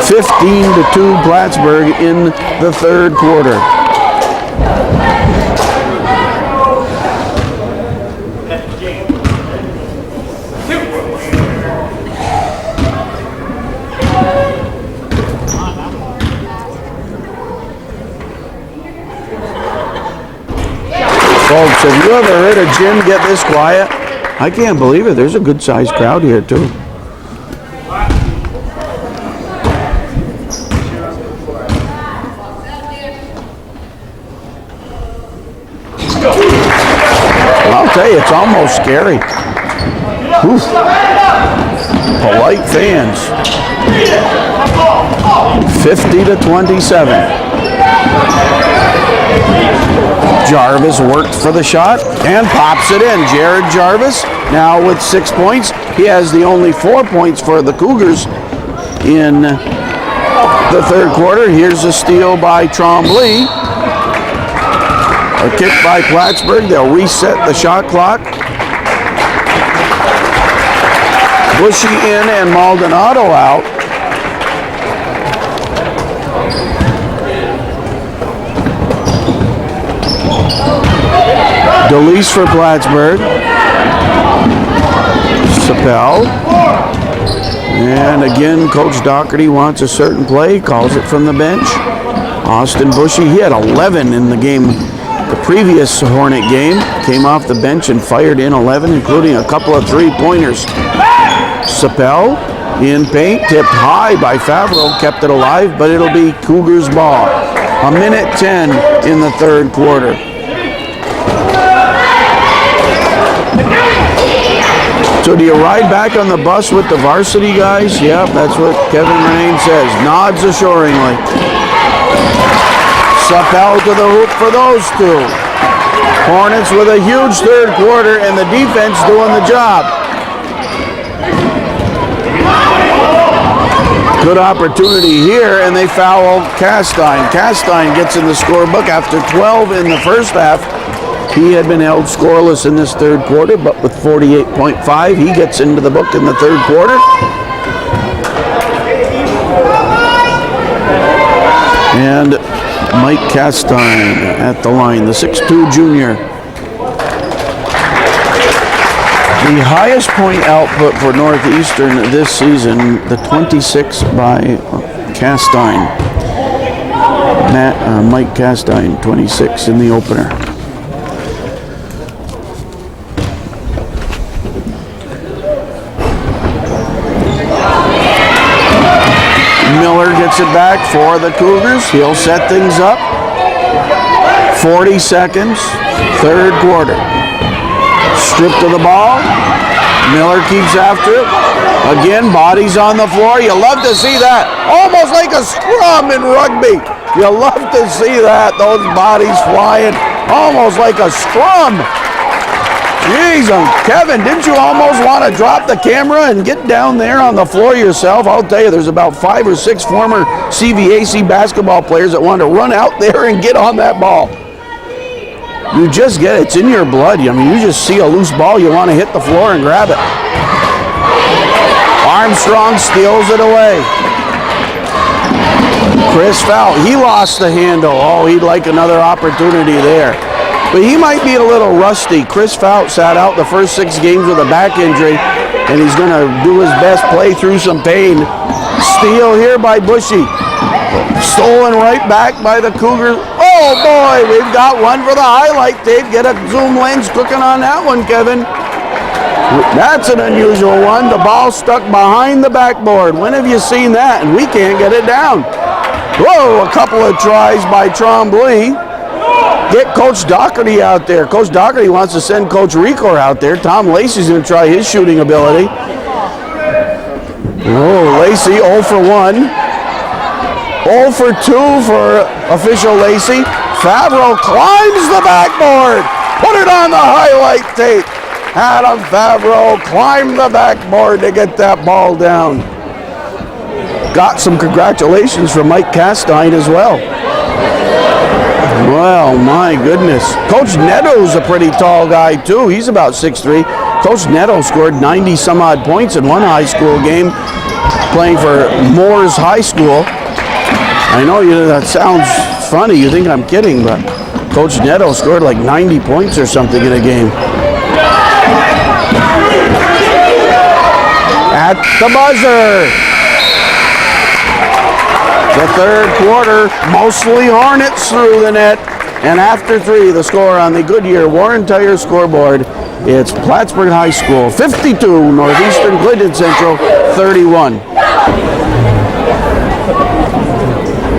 15-2 Plattsburgh in the third quarter. Folks, have you ever heard a gym get this quiet? I can't believe it. There's a good-sized crowd here, too. I'll tell you, it's almost scary. Oof. Polite fans. 50-27. Jarvis worked for the shot and pops it in. Jared Jarvis now with 6 points. He has the only 4 points for the Cougars in the third quarter. Here's a steal by Trombley. A kick by Plattsburgh. They'll reset the shot clock. Bushy in and Maldonado out. DeLeese for Plattsburgh. Sapel. And again, Coach Doherty wants a certain play, calls it from the bench. Austin Bushy, he had 11 in the game. The previous Hornet game, came off the bench and fired in 11, including a couple of three-pointers. Sapel in paint, tipped high by Favreau, kept it alive, but it'll be Cougars ball. 1:10 in the third quarter. So do you ride back on the bus with the varsity guys? Yep, that's what Kevin Renane says. Nods assuringly. Sapel to the hoop for those two. Hornets with a huge third quarter and the defense doing the job. Good opportunity here, and they foul Castine. Castine gets in the scorebook after 12 in the first half. He had been held scoreless in this third quarter, but with 48.5, he gets into the book in the third quarter. And Mike Castine at the line, the 6'2 junior. The highest point output for Northeastern this season, the 26 by Castine. Mike Castine, 26 in the opener. Miller gets it back for the Cougars. He'll set things up. 40 seconds, third quarter. Stripped of the ball. Miller keeps after it. Again, bodies on the floor. You love to see that. Almost like a scrum in rugby. You love to see that. Those bodies flying. Almost like a scrum. Jeez, Kevin, didn't you almost want to drop the camera and get down there on the floor yourself? I'll tell you, there's about 5 or 6 former CVAC basketball players that want to run out there and get on that ball. You just get it. It's in your blood. I mean, you just see a loose ball, you want to hit the floor and grab it. Armstrong steals it away. Chris Fout, he lost the handle. Oh, he'd like another opportunity there. But he might be a little rusty. Chris Fout sat out the first 6 games with a back injury, and he's going to do his best, play through some pain. Steal here by Bushy. Stolen right back by the Cougars. Oh! Oh boy, we've got one for the highlight tape. Get a zoom lens cooking on that one, Kevin. That's an unusual one. The ball stuck behind the backboard. When have you seen that? And we can't get it down. Whoa, a couple of tries by Trombley. Get Coach Doherty out there. Coach Doherty wants to send Coach Rico out there. Tom Lacey's going to try his shooting ability. Oh, Lacey 0 for 1. 0 for 2 for official Lacey. Favreau climbs the backboard. Put it on the highlight tape. Adam Favreau climbed the backboard to get that ball down. Got some congratulations from Mike Castine as well. Well, my goodness. Coach Neto's a pretty tall guy too. He's about 6'3". Coach Neto scored 90 some odd points in one high school game playing for Moores High School. I know that sounds funny. You think I'm kidding, but Coach Neto scored like 90 points or something in a game. At the buzzer. The third quarter, mostly Hornets through the net. And after 3, the score on the Goodyear Warren Tire scoreboard, it's Plattsburgh High School 52, Northeastern Clinton Central 31.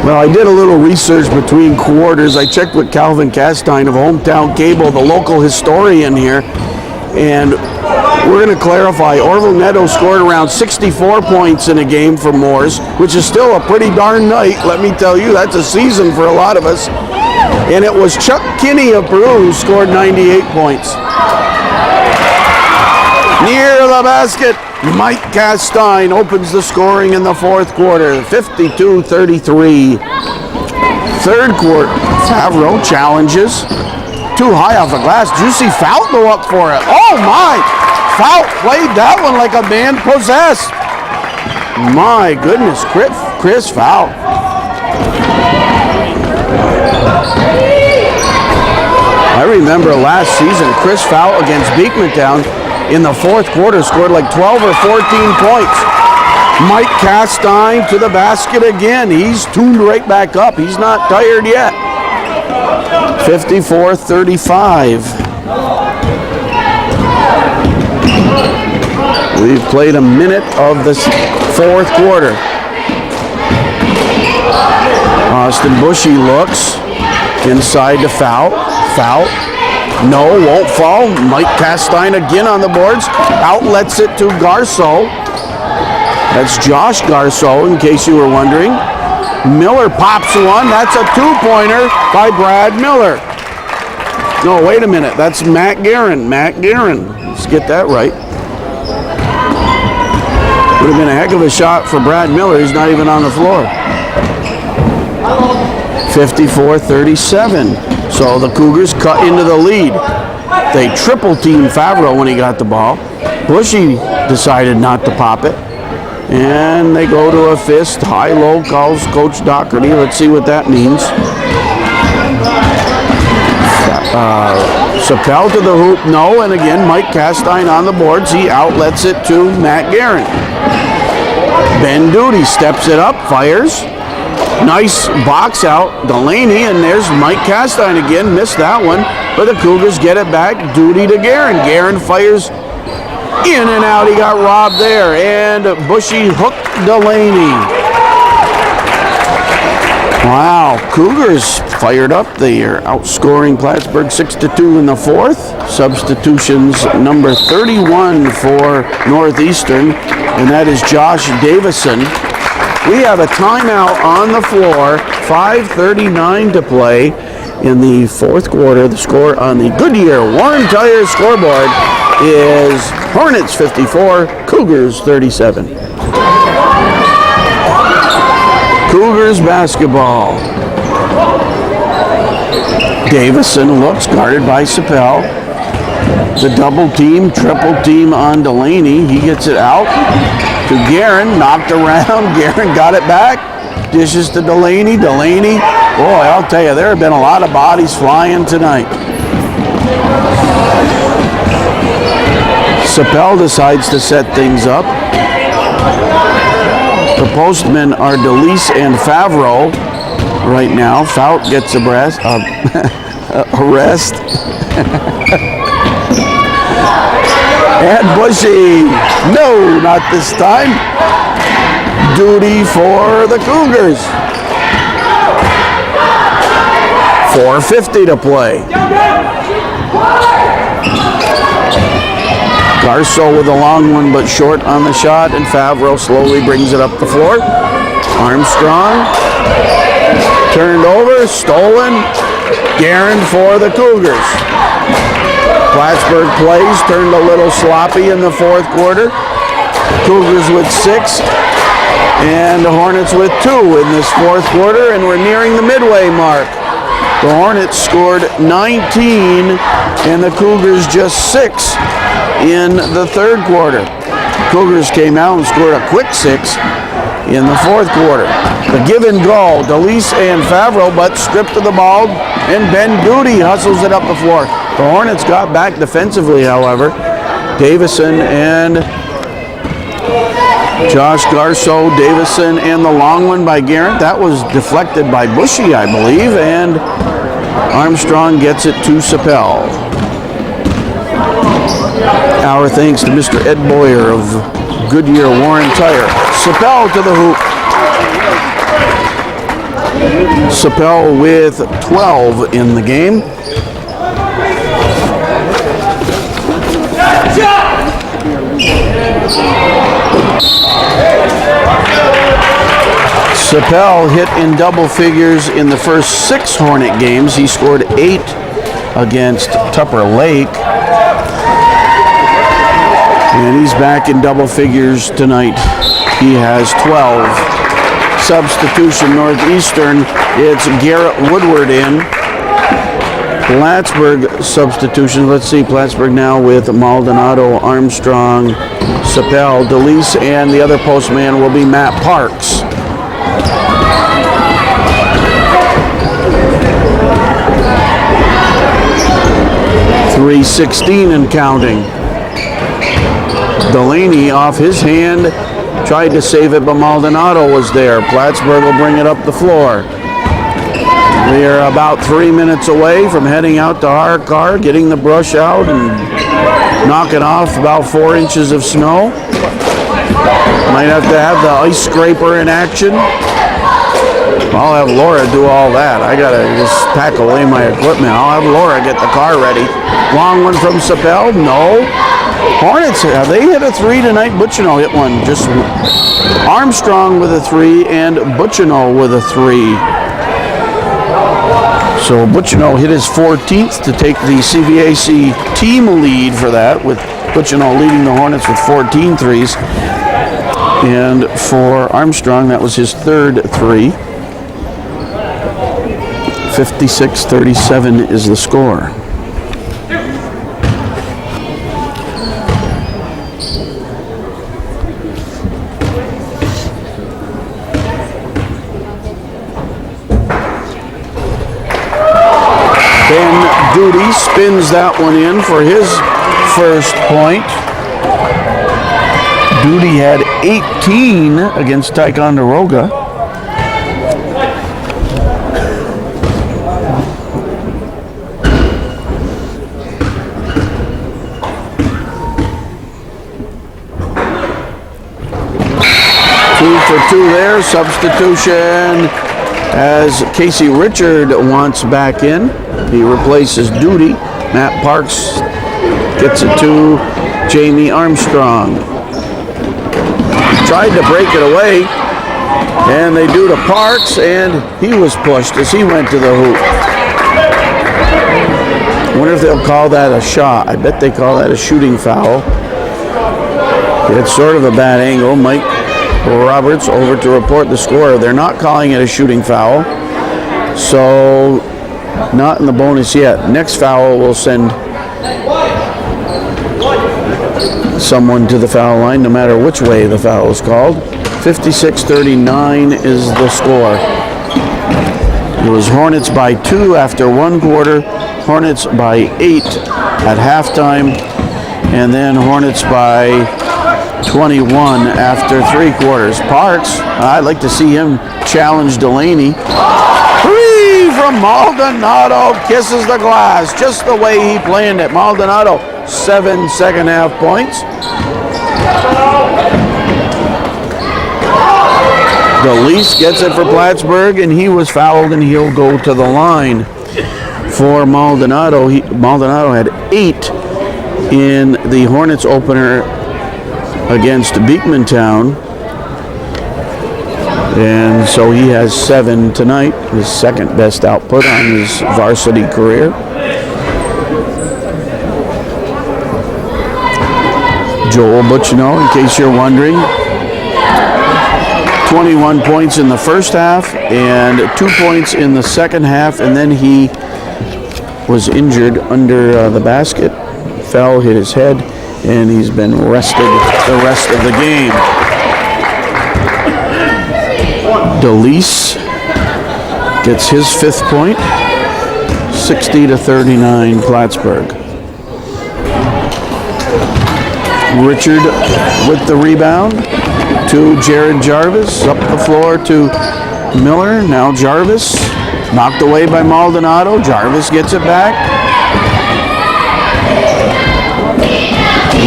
Well, I did a little research between quarters. I checked with Calvin Castine of Hometown Cable, the local historian here, and we're going to clarify. Orville Neto scored around 64 points in a game for Moores, which is still a pretty darn night. Let me tell you, that's a season for a lot of us. And it was Chuck Kinney of Peru who scored 98 points. Near the basket, Mike Castine opens the scoring in the fourth quarter, 52-33. Third quarter, Favreau challenges. Too high off the glass. Did you see Fout go up for it? Oh my! Fout played that one like a man possessed. My goodness, Chris Fout. I remember last season, Chris Fout against Beekmantown in the fourth quarter scored like 12 or 14 points. Mike Castine to the basket again. He's tuned right back up. He's not tired yet. 54-35. We've played a minute of the fourth quarter. Austin Bushy looks inside to Fout. Fout. No, won't fall. Mike Castine again on the boards. Outlets it to Garceau. That's Josh Garceau, in case you were wondering. Miller pops one. That's a two-pointer by Brad Miller. No, wait a minute. That's Matt Guerin. Matt Guerin. Let's get that right. Would have been a heck of a shot for Brad Miller. He's not even on the floor. 54-37. So the Cougars cut into the lead. They triple-teamed Favreau when he got the ball. Bushy decided not to pop it. And they go to a fist. High-low calls Coach Doherty. Let's see what that means. Sapel to the hoop. No. And again, Mike Castine on the boards. He outlets it to Matt Guerin. Ben Duty steps it up. Fires. Nice box out. Delaney. And there's Mike Castine again. Missed that one. But the Cougars get it back. Duty to Guerin. Guerin fires in and out. He got robbed there. And Bushy hooked Delaney. Wow. Cougars fired up. They are outscoring Plattsburgh 6-2 in the fourth. Substitutions number 31 for Northeastern. And that is Josh Davison. We have a timeout on the floor. 5:39 to play in the fourth quarter. The score on the Goodyear Warren Tire scoreboard is Hornets 54, Cougars 37. Cougars basketball. Davison looks guarded by Sapel. The double team, triple team on Delaney. He gets it out to Guerin, knocked around. Guerin got it back. Dishes to Delaney. Delaney, boy, I'll tell you, there have been a lot of bodies flying tonight. Sapel decides to set things up. The postmen are DeLise and Favreau. right now. Fout gets a arrest. And Bushy. No, not this time. Duty for the Cougars. 4:50 to play. Garso with a long one but short on the shot, and Favreau slowly brings it up the floor. Armstrong turned over, stolen. Guerin for the Cougars. Plattsburgh plays, turned a little sloppy in the fourth quarter. Cougars with 6 and the Hornets with 2 in this fourth quarter, and we're nearing the midway mark. The Hornets scored 19 and the Cougars just 6 in the third quarter. Cougars came out and scored a quick 6 in the fourth quarter. The give and go, DeLeese and Favreau, but stripped of the ball, and Ben Duty hustles it up the floor. The Hornets got back defensively, however. Davison and Josh Garso, Davison, and the long one by Garrett. That was deflected by Bushy, I believe, and Armstrong gets it to Sapel. Our thanks to Mr. Ed Boyer of Goodyear Warren Tire. Sapel to the hoop. Sapel with 12 in the game. Sapel hit in double figures in the first 6 Hornet games. He scored 8 against Tupper Lake. And he's back in double figures tonight. He has 12. Substitution Northeastern, it's Garrett Woodward in. Plattsburgh substitution, let's see, Plattsburgh now with Maldonado, Armstrong, Sapel, DeLeese, and the other postman will be Matt Parks. .316 and counting. Delaney off his hand, tried to save it, but Maldonado was there. Plattsburgh will bring it up the floor. We are about 3 minutes away from heading out to our car, getting the brush out and knocking off about 4 inches of snow. Might have to have the ice scraper in action. I'll have Laura do all that. I gotta just pack away my equipment. I'll have Laura get the car ready. Long one from Sapel, no. Hornets, have they hit a 3 tonight? Butchino hit one. Just Armstrong with a 3 and Butchino with a 3. So Butchino hit his 14th to take the CVAC team lead for that, with Butchino leading the Hornets with 14 threes. And for Armstrong, that was his 3rd 3. 56-37 is the score. Duty spins that one in for his first point. Duty had 18 against Ticonderoga. Two for 2 there. Substitution as Casey Richard wants back in. He replaces Duty. Matt Parks gets it to Jamie Armstrong. Tried to break it away, and they do to Parks, and he was pushed as he went to the hoop. I wonder if they'll call that a shot. I bet they call that a shooting foul. It's sort of a bad angle. Mike Roberts over to report the score. They're not calling it a shooting foul, so not in the bonus yet. Next foul will send someone to the foul line, no matter which way the foul is called. 56-39 is the score. It was Hornets by 2 after 1 quarter, Hornets by 8 at halftime, and then Hornets by 21 after 3 quarters. Parks, I'd like to see him challenge Delaney. from Maldonado kisses the glass just the way he planned it. Maldonado, 7 second half points. DeLeese gets it for Plattsburgh, and he was fouled, and he'll go to the line for Maldonado. Maldonado had 8 in the Hornets opener against Beekmantown. And so he has 7 tonight, his second best output on his varsity career. Joel Butchino, in case you're wondering, 21 points in the first half and 2 points in the second half, and then he was injured under the basket, fell, hit his head, and he's been rested the rest of the game. DeLeese gets his 5th point, 60-39 Plattsburgh. Richard with the rebound to Jared Jarvis, up the floor to Miller. Now Jarvis, knocked away by Maldonado. Jarvis gets it back.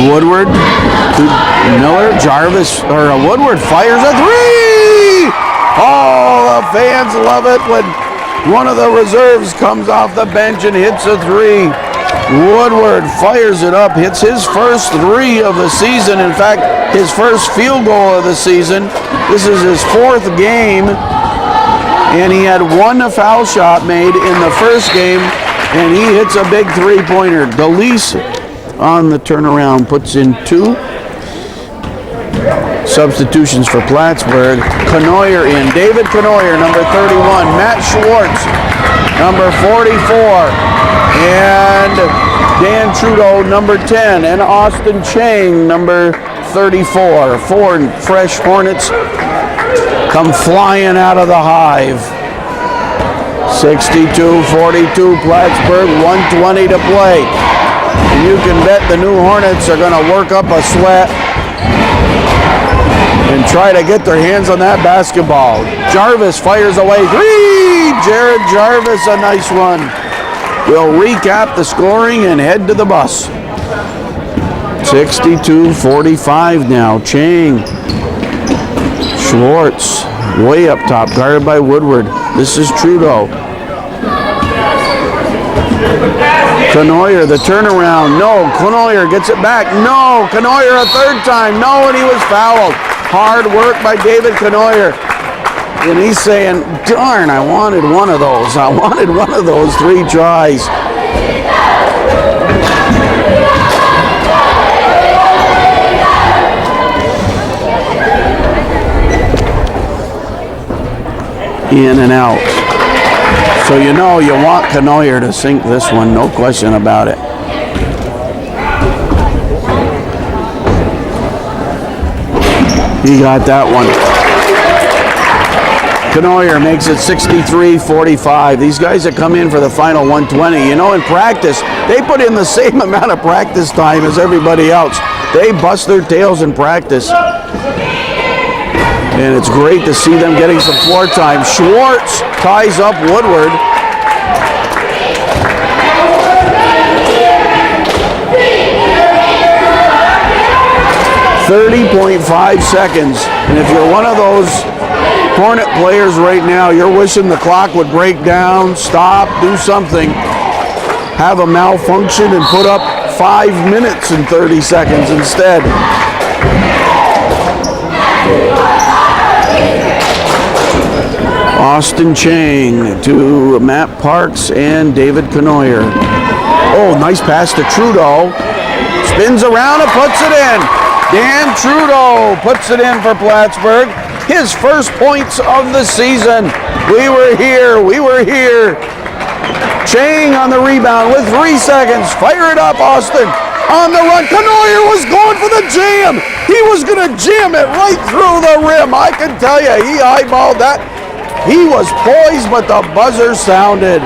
Woodward to Miller. Woodward fires a 3! Oh, the fans love it when one of the reserves comes off the bench and hits a 3. Woodward fires it up, hits his first 3 of the season. In fact, his first field goal of the season. This is his 4th game, and he had 1 foul shot made in the first game, and he hits a big 3-pointer. DeLeese on the turnaround puts in 2. Substitutions for Plattsburgh. Conoyer in. David Conoyer, number 31. Matt Schwartz, number 44. And Dan Trudeau, number 10. And Austin Chang, number 34. 4 fresh Hornets come flying out of the hive. 62-42 Plattsburgh, 1:20 to play. And you can bet the new Hornets are going to work up a sweat and try to get their hands on that basketball. Jarvis fires away 3! Jared Jarvis, a nice one. We'll recap the scoring and head to the bus. 62-45 now. Chang. Schwartz way up top, guarded by Woodward. This is Trudeau. Conoyer, the turnaround. No. Conoyer gets it back. No. Conoyer a 3rd time. No, and he was fouled. Hard work by David Conoyer. And he's saying, darn, I wanted one of those. I wanted one of those 3 tries. In and out. So you know you want Conoyer to sink this one, no question about it. He got that one. Conoyer makes it 63-45. These guys that come in for the final 120, you know, in practice, they put in the same amount of practice time as everybody else. They bust their tails in practice. And it's great to see them getting some floor time. Schwartz ties up Woodward. .5 seconds. And if you're one of those Hornet players right now, you're wishing the clock would break down, stop, do something, have a malfunction and put up 5 minutes and 30 seconds instead. Austin Chang to Matt Parks and David Conoyer. Oh, nice pass to Trudeau. Spins around and puts it in. Dan Trudeau puts it in for Plattsburgh. His first points of the season. We were here. We were here. Chang on the rebound with 3 seconds. Fire it up, Austin. On the run. Conoyer was going for the jam. He was going to jam it right through the rim. I can tell you, he eyeballed that. He was poised, but the buzzer sounded.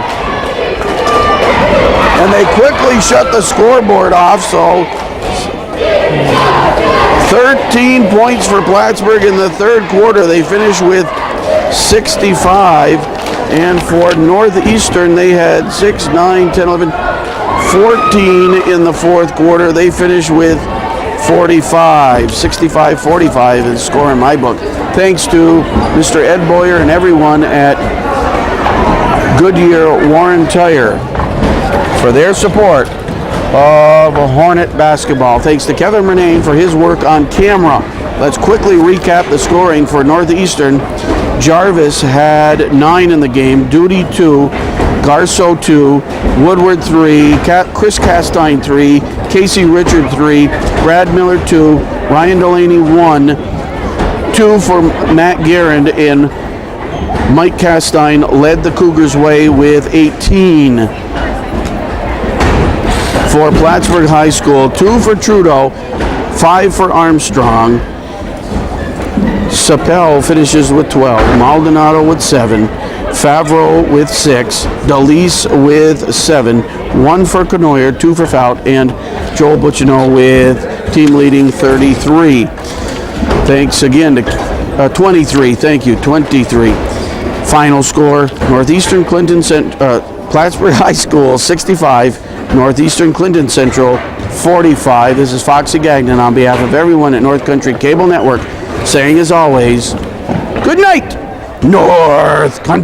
And they quickly shut the scoreboard off, so 13 points for Plattsburgh in the 3rd quarter. They finish with 65. And for Northeastern, they had 6, 9, 10, 11, 14 in the fourth quarter. They finished with 45, 65-45 is the score in my book. Thanks to Mr. Ed Boyer and everyone at Goodyear Warren Tire for their support of Hornet basketball. Thanks to Kevin Murnane for his work on camera. Let's quickly recap the scoring for Northeastern. Jarvis had 9 in the game, Duty 2, Garso 2, Woodward 3, Chris Castine 3, Casey Richard 3, Brad Miller 2, Ryan Delaney 1, 2 for Matt Garand, and Mike Castine led the Cougars' way with 18. For Plattsburgh High School, 2 for Trudeau, 5 for Armstrong. Sapel finishes with 12, Maldonado with 7, Favreau with 6, DeLise with 7, 1 for Canoyer, 2 for Fout, and Joel Butchino with team leading 33. Thanks again to 23, thank you, 23. Final score, Northeastern Plattsburgh High School 65, Northeastern Clinton Central 45. This is Foxy Gagnon on behalf of everyone at North Country Cable Network saying as always, good night, North Country.